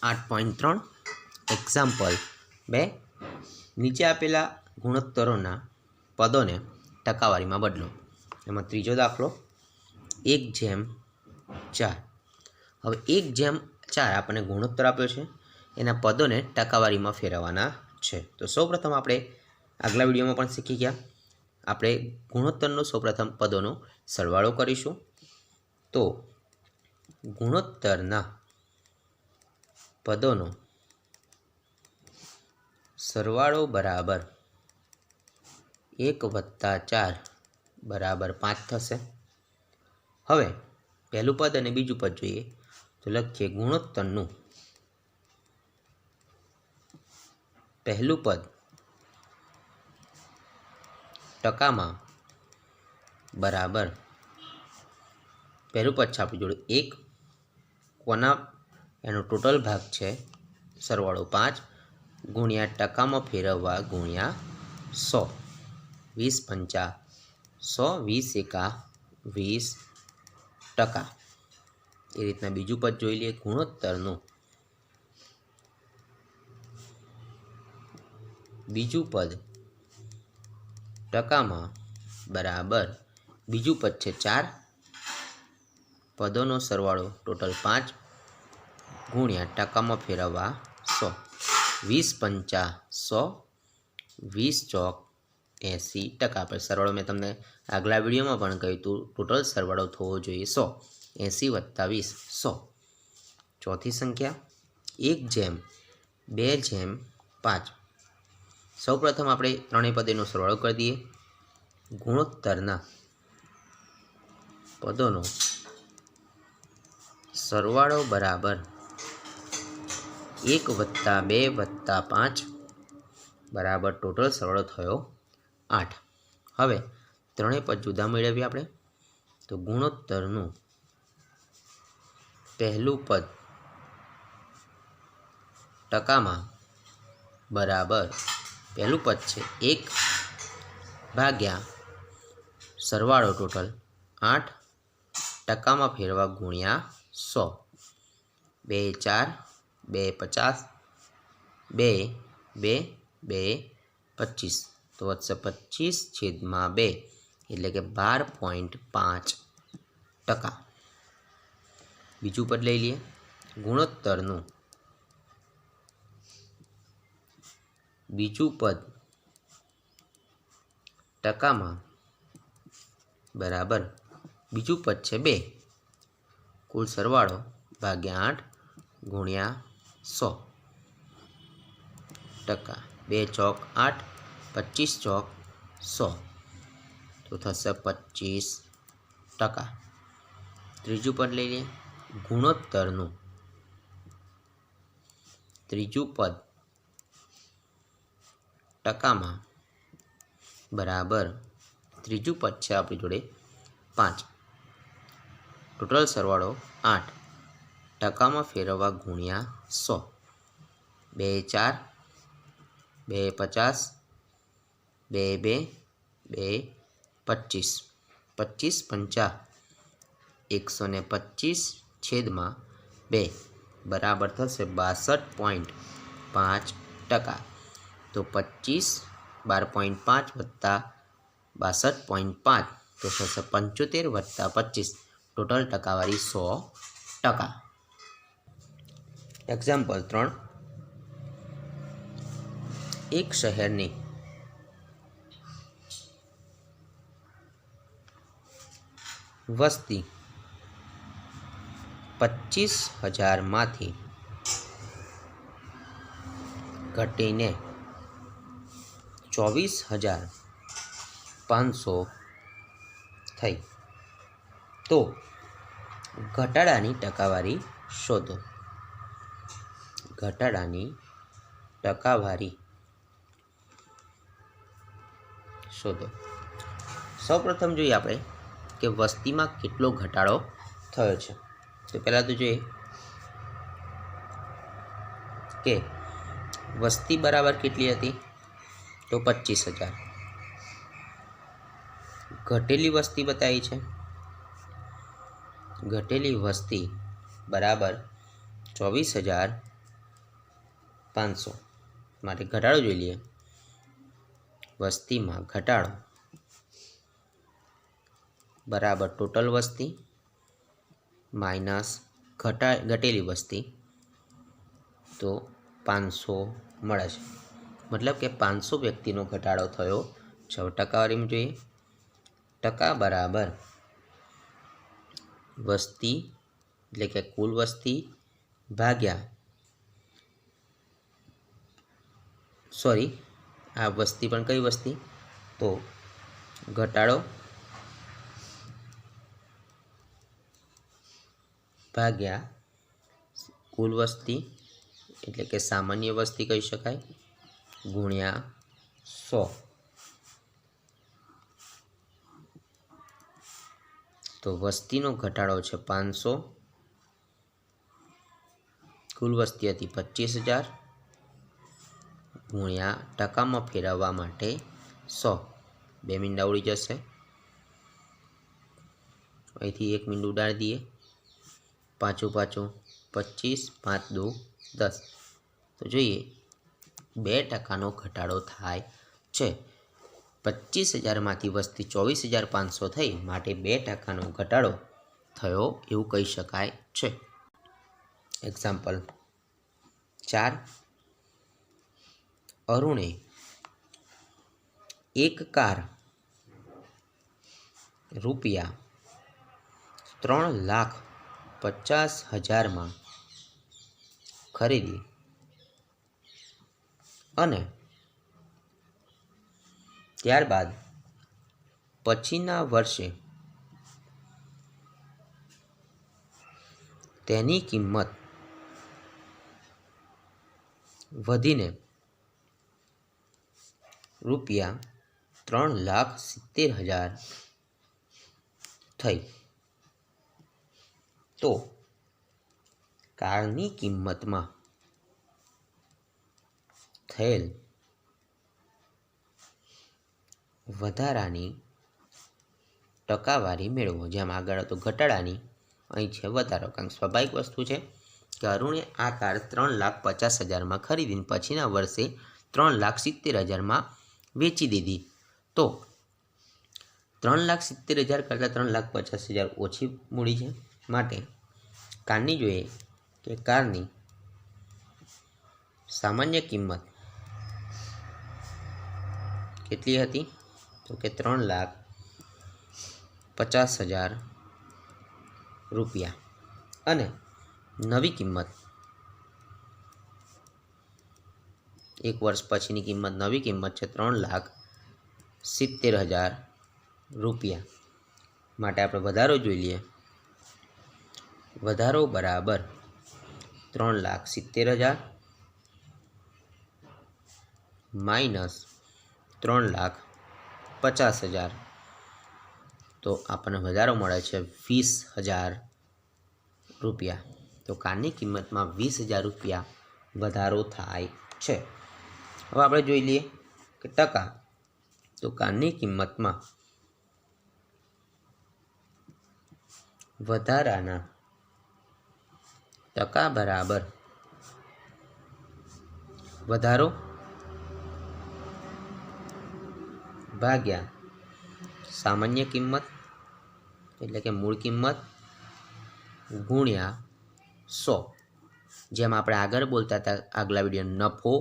8.3 example 2 નીચે આપેલા ગુણોત્તરોના પદોને ટકાવારીમાં બદલો. એમાં ત્રીજો દાખલો 1/4. હવે 1/4 આપણને ગુણોત્તર આપ્યો છે, એના પદોને ટકાવારીમાં ફેરવવાના છે. તો સૌપ્રથમ આપણે આગલા વિડીયોમાં પણ શીખી ગયા, આપણે ગુણોત્તરનો સૌપ્રથમ પદોનો સરવાળો કરીશું. તો ગુણોત્તરના પદોનો સરવાળો બરાબર 1+4 બરાબર 5 થશે. હવે પહેલું પદ અને બીજું પદ જોઈએ તો લખીએ ગુણોત્તરનું પહેલું પદ ટકામાં બરાબર પહેલું પદ છે આપણી જોડે 1, કોના એનો ટોટલ ભાગ છે સરવાળો 5 ગુણ્યા ટકામાં ફેરવવા ગુણ્યા 100. 20 × 5 100, 20 × 20%. એ રીતના બીજું પદ જોઈ લઈએ ગુણોત્તરનું બીજું પદ ટકામાં બરાબર બીજું પદ છે 4, પદોનો સરવાળો ટોટલ 5 ગુણ્યા ટકામાં ફેરવવા 100. 20 × 5 100, 20 × 4 80%. આપણે સરવાળો મેં તમને આગલા વિડીયોમાં પણ કહ્યું હતું, ટોટલ સરવાળો થવો જોઈએ 100. 80 + 20 100. ચોથી સંખ્યા 1/2/5. સૌપ્રથમ આપણે ત્રણેય પદોનો સરવાળો કરી દઈએ. ગુણોત્તરના પદોનો સરવાળો બરાબર 1+2+5 બરાબર ટોટલ સરવાળો થયો 8. હવે ત્રણેય પદ જુદા મેળવીએ આપણે. તો ગુણોત્તરનું પહેલું પદ ટકામાં બરાબર પહેલું પદ છે 1 / સરવાળો ટોટલ 8 ટકામાં ફેરવા ગુણ્યા 100. 2 × 4 = 50, 2 × 2 = 25. તો વધશે 25/2 એટલે કે 12.5%. બીજું પદ લઈ લઈએ ગુણોત્તરનું બીજું પદ ટકામાં બરાબર બીજું પદ છે 2, કુલ સરવાળો ભાગ્યા 8 ગુણ્યા 100%. 2 × 8 = 25 × 100, તો થશે 25%. ત્રીજું પદ લઈ લઈએ ગુણોત્તરનું ત્રીજું પદ ટકામાં બરાબર ત્રીજું પદ છે આપણી જોડે 5, ટોટલ સરવાળો 8 ટકામાં ફેરવવા ગુણ્યા 100. 2 × 4 = 50, 2 × 2 = 25. 25 × 5 125/2 બરાબર થશે 62.5%. તો 25 12.5 + 62.5 તો થશે 75 + 25, ટોટલ ટકાવારી 100%. એક્ઝામ્પલ 3 એક શહેરની વસ્તી 25,000 માંથી ઘટીને 24,500 થઈ. તો ઘટાડાની ટકાવારી શોધો. ઘટાડાની ટકાવારી શોધો. સૌપ્રથમ જોઈએ આપણે કે વસ્તીમાં કેટલો ઘટાડો થયો છે. તો પહેલાં તો જોઈએ કે વસ્તી બરાબર કેટલી હતી, તો 25,000. ઘટેલી વસ્તી બતાવી છે, ઘટેલી વસ્તી બરાબર 24,500 500 માટે ઘટાડો જોઈ લઈએ. વસ્તીમાં ઘટાડો બરાબર ટોટલ વસ્તી માઇનસ ઘટેલી વસ્તી, તો 500 મળે છે. મતલબ કે 500 વ્યક્તિનો ઘટાડો થયો. હવે ટકાવારીમાં જોઈએ. ટકા બરાબર વસ્તી એટલે કે કુલ વસ્તી ભાગ્યા આ વસ્તી પણ કઈ વસ્તી, તો ઘટાડો ભાગ્યા કુલ વસ્તી એટલે કે સામાન્ય વસ્તી કહી શકાય ગુણ્યા 100. તો વસ્તીનો ઘટાડો છે 500, કુલ વસ્તી હતી 25,000 ગુણ્યા ટકામાં ફેરવવા માટે 100. 2 મીંડા ઉડી જશે, અહીંથી 1 મીંડું ઉડાડી દઈએ. પાછું 25, 5 2 10. તો જોઈએ 2% ઘટાડો થાય છે. 25,000માંથી વસ્તી 24,500 થઈ, માટે 2% ઘટાડો થયો એવું કહી શકાય છે. એક્ઝામ્પલ 4. અરુણે એક કાર રૂપિયા 3,50,000 ખરીદી અને ત્યારબાદ પછીના વર્ષે તેની કિંમત વધીને રૂપિયા 3,70,000 થઈ, તો કારની કિંમતમાં થયેલ વધારાની ટકાવારી મેળવો. જેમ આગળ હતો ઘટાડાની, અહીં છે વધારો. કારણ સ્વાભાવિક વસ્તુ છે કે અરુણે આ કાર 3,50,000 ખરીદીને પછીના વર્ષે 3,70,000 વેચી દીધી. તો 3,70,000 કરતાં 3,50,000 ઓછી મૂડી છે. માટે કારની જોઈએ કે કારની સામાન્ય કિંમત કેટલી હતી, તો કે 3,50,000 રૂપિયા અને નવી કિંમત 1 વર્ષ પછીની કિંમત, નવી કિંમત છે 3,70,000 રૂપિયા. માટે આપણે વધારો જોઈ લઈએ. વધારો બરાબર 3,70,000 માઇનસ 3,50,000, તો આપણને વધારો મળે છે 20,000 રૂપિયા. તો કારની કિંમતમાં 20,000 રૂપિયા વધારો થાય છે. હવે આપણે જોઈ લઈએ કે ટકા. તો કારની કિંમતમાં વધારાના ટકા બરાબર વધારો ભાગ્યા સામાન્ય કિંમત એટલે કે મૂળ કિંમત ગુણ્યા 100. જેમ આપણે આગળ બોલતા હતા આગલા વિડીયો, નફો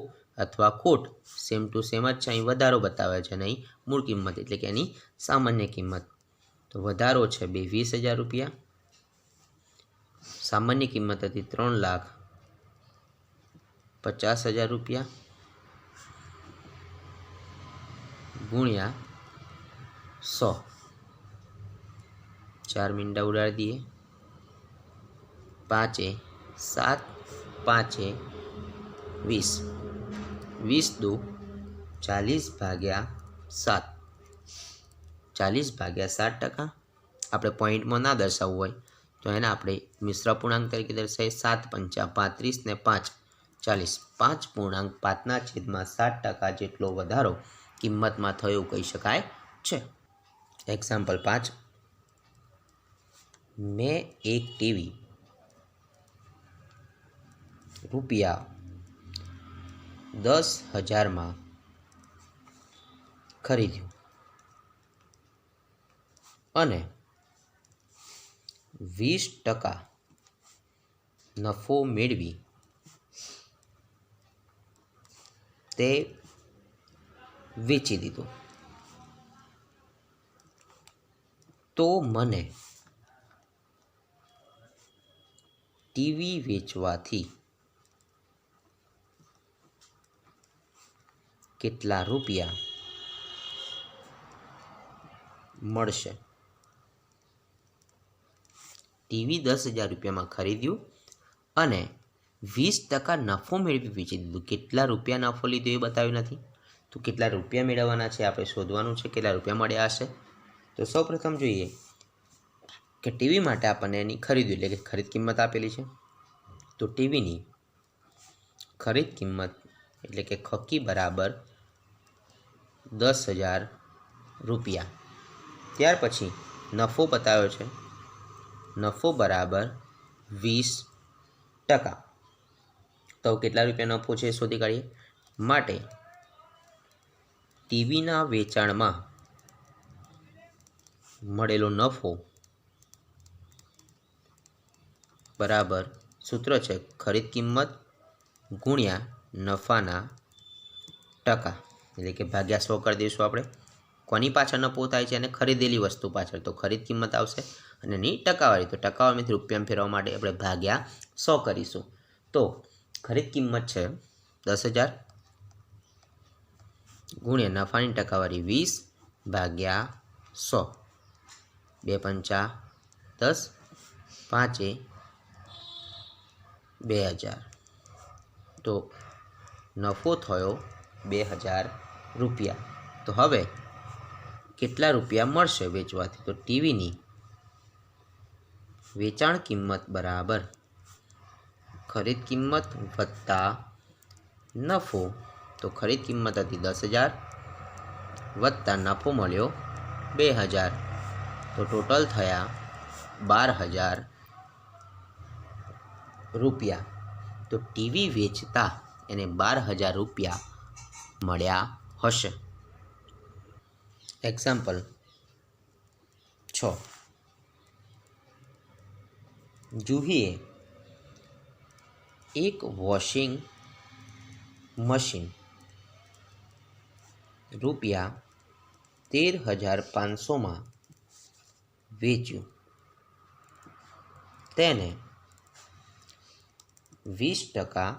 અથવા ખોટ સેમ ટુ સેમ જ છે. અહીં વધારો બતાવે છે અને અહીં મૂળ કિંમત એટલે કે એની સામાન્ય કિંમત. તો વધારો છે 20,000 રૂપિયા, સામાન્ય કિંમત હતી 3,50,000 રૂપિયા ગુણ્યા 100. 4 મીંડા ઉડાડી દઈએ. 5 7 5 20, 20 દુ 40 ભાગ્યા 7, 40 ભાગ્યા 7%. આપણે પોઈન્ટમાં ના દર્શાવવું હોય તો એને આપણે મિશ્ર પૂર્ણાંક તરીકે દર્શાવીએ. 7 પંચા 35 ને 5 40, 5.5/7% જેટલો વધારો કિંમતમાં થયો એવું કહી શકાય છે. એક્ઝામ્પલ 5. મેં એક ટીવી રૂપિયા 10,000 માં ખરીદ્યું અને 20% નફો મેળવી તે વેચી દીધું, તો મને ટીવી વેચવાથી કેટલા રૂપિયા મળશે? ટીવી 10,000 રૂપિયામાં ખરીદ્યું અને 20% નફો મેળવી વેચી દીધું. કેટલા રૂપિયા નફો લીધો એ બતાવ્યું નથી, તો કેટલા રૂપિયા મેળવવાના છે આપણે શોધવાનું છે. કેટલા રૂપિયા મળ્યા હશે? તો સૌપ્રથમ જોઈએ કે ટીવી માટે આપણને એની ખરીદ્યું એટલે કે ખરીદ કિંમત આપેલી છે. તો ટીવીની ખરીદ કિંમત એટલે કે ખકી બરાબર 10,000 રૂપિયા. ત્યાર પછી નફો બતાવ્યો છે, નફો બરાબર 20%. તો કેટલા રૂપિયા નફો છે એ શોધી કાઢીએ. માટે ટીવીના વેચાણમાં મળેલો નફો બરાબર સૂત્ર છે ખરીદ કિંમત ગુણ્યા નફાના ટકા, એટલે કે ભાગ્યા 100 કરી દઈશું આપણે. કોની પાછળ નફો થાય છે? અને ખરીદેલી વસ્તુ પાછળ, તો ખરીદ કિંમત આવશે. અને એની ટકાવારી, તો ટકાવારીમાંથી રૂપિયામાં ફેરવવા માટે આપણે ભાગ્યા 100 કરીશું. તો ખરીદ કિંમત છે 10,000 ગુણ્યા નફાની ટકાવારી 20 ભાગ્યા 100. 2 પંચા 10, 5 2,000. તો નફો થયો 2,000 રૂપિયા. તો હવે કેટલા રૂપિયા મળશે વેચવાથી? તો ટીવીની વેચાણ કિંમત બરાબર ખરીદ કિંમત વત્તા નફો. તો ખરીદ કિંમત હતી 10,000 વત્તા નફો મળ્યો 2,000, તો ટોટલ થયા 12,000 રૂપિયા. તો ટીવી વેચતા એને 12,000 રૂપિયા મળ્યા હશે. એક્ઝામ્પલ 6. જુહીએ એક વોશિંગ મશીન રૂપિયા 13,500 વેચ્યું. તેને 20%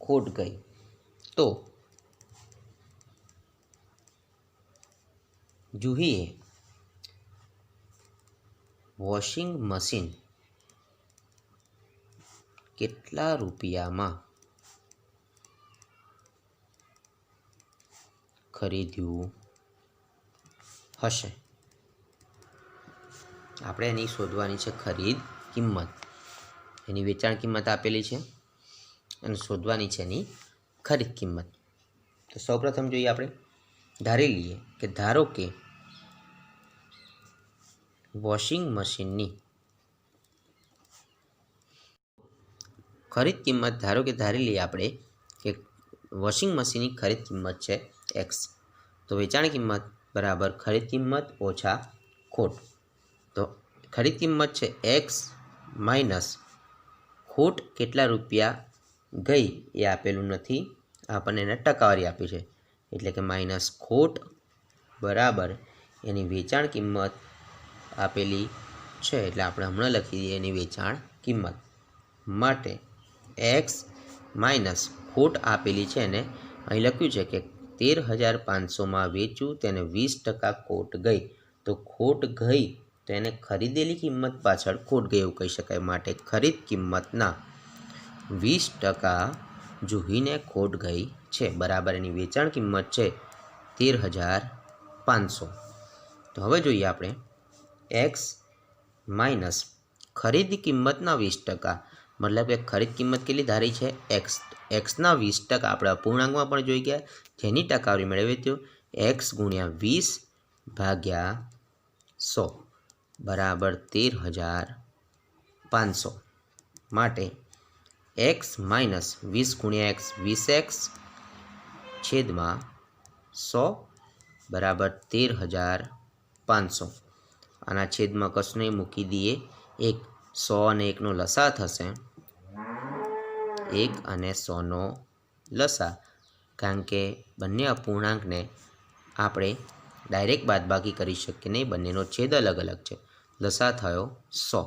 ખોટ ગઈ. તો જુહીએ વોશિંગ મશીન કેટલા રૂપિયામાં ખરીદ્યું હશે? આપણે એની શોધવાની છે ખરીદ કિંમત. એની વેચાણ કિંમત આપેલી છે અને શોધવાની છે એની ખરીદ કિંમત. તો સૌપ્રથમ જોઈએ આપણે ધારી લઈએ કે ધારો કે વોશિંગ મશીનની ખરીદ કિંમત, ધારો કે ધારી લઈએ આપણે કે વોશિંગ મશીનની ખરીદ કિંમત છે x. તો વેચાણ કિંમત બરાબર ખરીદ કિંમત ઓછા ખોટ. તો ખરીદ કિંમત છે x માઇનસ ખોટ કેટલા રૂપિયા ગઈ એ આપેલું નથી, આપણને એને ટકાવારી આપી છે. એટલે કે માઇનસ ખોટ બરાબર એની વેચાણ કિંમત આપેલી છે, એટલે આપણે હમણાં લખી દઈએ એની વેચાણ કિંમત. માટે એક્સ માઇનસ ખોટ આપેલી છે એને અહીં લખ્યું છે કે 13,500 વેચ્યું, તેને 20% ખોટ ગઈ. તો ખોટ ગઈ તો એને ખરીદેલી કિંમત પાછળ ખોટ ગઈ એવું કહી શકાય. માટે ખરીદ કિંમતના 20% જુહીને ખોટ ગઈ છે બરાબર એની વેચાણ કિંમત છે 13,500. તો હવે જોઈએ આપણે એક્સ માઇનસ ખરીદ કિંમતના 20%, મતલબ કે ખરીદ કિંમત કેટલી ધારી છે એક્સ. એક્સના 20% આપણે અપૂર્ણાંકમાં પણ જોઈ ગયા, જેની ટકાવારી મેળવી તો એક્સ ગુણ્યા 20 ભાગ્યા 100 બરાબર 13,500. માટે एक्स माइनस 20 गुणिया एक्स 20x छेदમાં 100 बराबर 13,500। આના છેદમાં કશું નહીં, મૂકી દઈએ 1। 100 અને 1નો લસા થશે 1 અને 100નો લસા, કારણ કે બંને અપૂર્ણાંકને આપણે ડાયરેક્ટ બાદબાકી કરી શકીએ નહીં, બંનેનો છેદ અલગ અલગ છે। લસા થયો 100,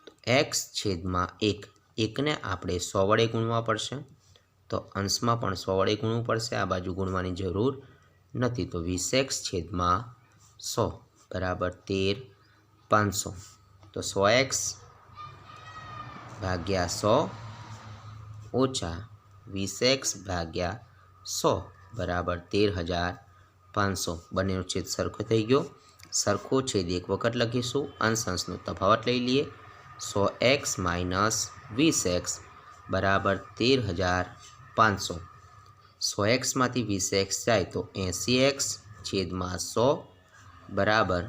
તો x છેદમાં 1, 1ને આપણે 100 વડે ગુણવા પડશે, તો અંશમાં પણ 100 વડે ગુણવું પડશે, આ બાજુ ગુણવાની જરૂર નથી। તો 20x છેદમાં 100 બરાબર 13,500। તો 100x ભાગ્યા 100 ઓછા 20x ભાગ્યા 100 બરાબર 13,500। બંનેનો છેદ સરખો થઈ ગયો। સરખો છેદ એક વખત લખીશું, અંશ અંશનો તફાવત લઈ લઈએ। 100x માઇનસ 20x બરાબર 13,500। 100xમાંથી 20x જાય તો 80x છેદમાં 100 બરાબર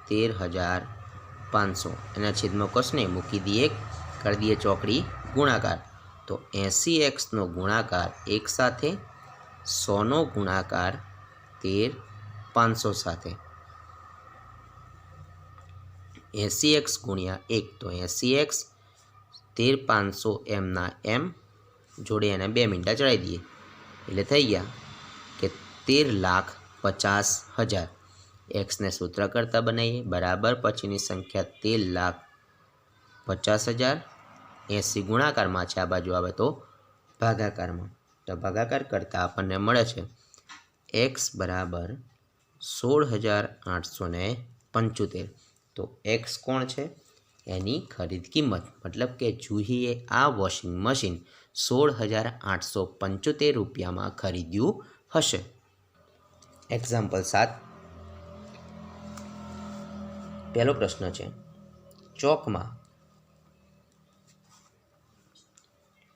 13,500। એના છેદમાં કશું નહીં, મૂકી દઈએ, કરી દઈએ ચોકડી ગુણાકાર, તો 80xનો ગુણાકાર 1 સાથે, 100નો ગુણાકાર 13,500 સાથે। 80x ગુણ્યા 1 તો 80x, 13,500 એમના એમ, જોડે એને 2 મીંડા ચડાવી દઈએ એટલે થઈ ગયા કે 13,50,000। એક્સને સૂત્ર કરતાં બનાવીએ બરાબર પછીની સંખ્યા 13,50,000। 80 ગુણાકારમાં છે, આ બાજુ આવે તો ભાગાકારમાં, તો ભાગાકાર કરતાં આપણને મળે છે એક્સ બરાબર 16,875। તો એક્સ કોણ છે? એની ખરીદ કિંમત, મતલબ કે જુહીએ આ વોશિંગ મશીન 16,875 રૂપિયામાં ખરીદ્યું હશે। એક્ઝામ્પલ 7, પહેલો પ્રશ્ન છે, ચોકમાં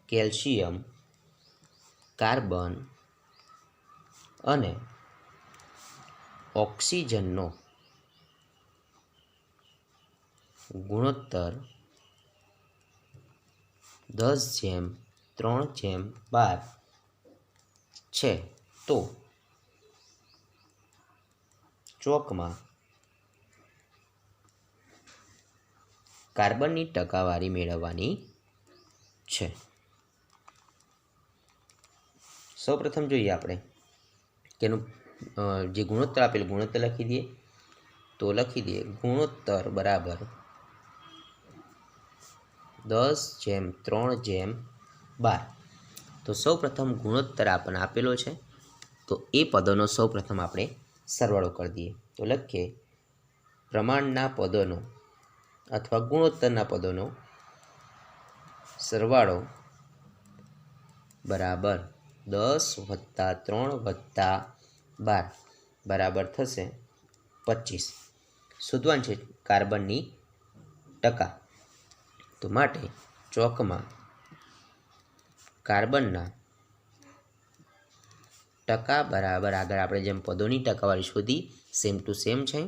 કેલ્શિયમ, કાર્બન અને ઓક્સિજનનો ગુણોત્તર 10:3:12 છે, તો ચોકમાં કાર્બનની ટકાવારી મેળવવાની છે। સૌપ્રથમ જોઈએ આપણે કે એનું જે ગુણોત્તર આપેલું ગુણોત્તર લખી દઈએ, તો લખી દઈએ ગુણોત્તર બરાબર 10:3:12। તો સૌપ્રથમ ગુણોત્તર આપણને આપેલો છે, તો એ પદોનો સૌપ્રથમ આપણે સરવાળો કરી દઈએ। તો લખીએ પ્રમાણના પદોનો અથવા ગુણોત્તરના પદોનો સરવાળો બરાબર 10 + 3 + 12 બરાબર થશે 25। શોધવાનું છે કાર્બનની ટકા, તો માટે ચોકમાં કાર્બનના ટકા બરાબર, આગળ આપણે જેમ પદોની ટકાવારી શોધી સેમ ટુ સેમ છે।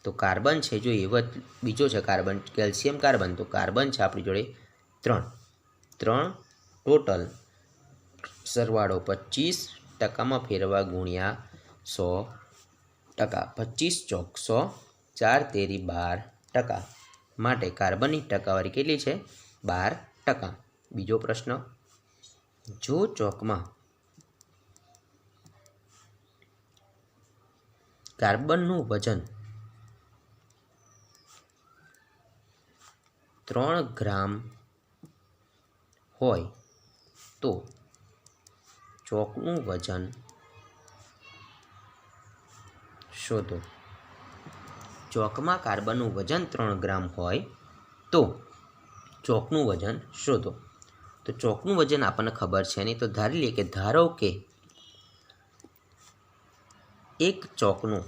તો કાર્બન છે, જો એવો બીજો છે કાર્બન, કેલ્શિયમ કાર્બન, તો કાર્બન છે આપણી જોડે 3 ટોટલ સરવાળો 25 ટકામાં ફેરવા ગુણ્યા 100 ટકા, 25 ચોક 100, 4 તેરી 12 ટકા, માટે કાર્બનની ટકાવારી કેટલી છે? 12%। બીજો પ્રશ્ન, જો ચોકમાં કાર્બનનું વજન 3 ગ્રામ હોય તો ચોકનું વજન શોધો। ચોકમાં કાર્બનનું વજન 3 ગ્રામ હોય તો ચોકનું વજન શોધો। તો ચોકનું વજન આપણને ખબર છે નહીં, તો ધારી લઈએ કે ધારો કે એક ચોકનું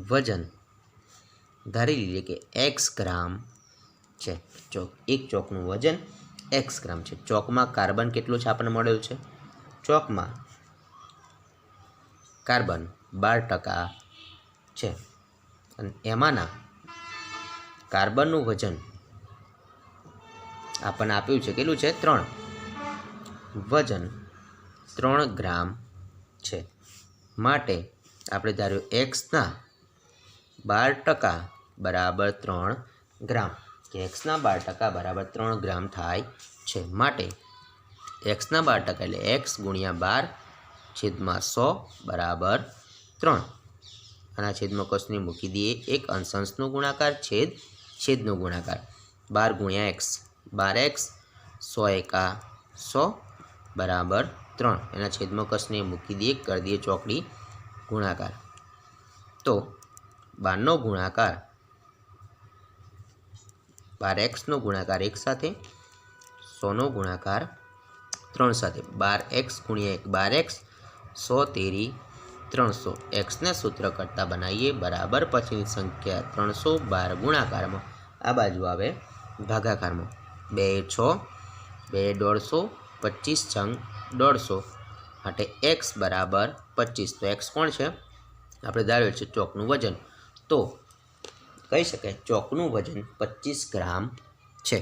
વજન ધારી લઈએ કે x ગ્રામ છે। એક ચોકનું વજન x ગ્રામ છે। ચોકમાં કાર્બન કેટલું છે આપણને મળેલું છે, ચોકમાં કાર્બન 12% છે, અને એમાંના કાર્બનનું વજન આપણને આપ્યું છે કેટલું છે 3, વજન 3 ગ્રામ છે, માટે આપણે ધાર્યું એક્સના 12% બરાબર 3 ગ્રામ, કે એક્સના 12% બરાબર 3 ગ્રામ થાય છે, માટે એક્સના 12% એટલે એક્સ ગુણ્યા 12/100 બરાબર 3, આના છેદમાં કસને મૂકી દઈએ, એક અંશ ગુણાકાર છેદનો ગુણાકાર, 12 ગુણ્યા એક્સ 12x, 100 એકા 100 બરાબર 3, એના છેદમાં કસને મૂકી દઈએ, કરી દઈએ ચોકડી ગુણાકાર, તો 12નો ગુણાકાર 12xનો ગુણાકાર 1 સાથે, 100નો ગુણાકાર 3 સાથે, 12x ગુણ્યા 1 12x, 100 તેરી 300, એક્સને સૂત્ર કરતાં બનાવીએ બરાબર પછીની સંખ્યા 312 ગુણાકારમાં, આ બાજુ આવે ભાગાકારમાં, 2 6, 2 150, 25 × 150, માટે એક્સ બરાબર 25, તો એક્સ કોણ છે આપણે ધાર્યું છે ચોકનું વજન, તો કહી શકાય ચોકનું વજન 25 ગ્રામ છે।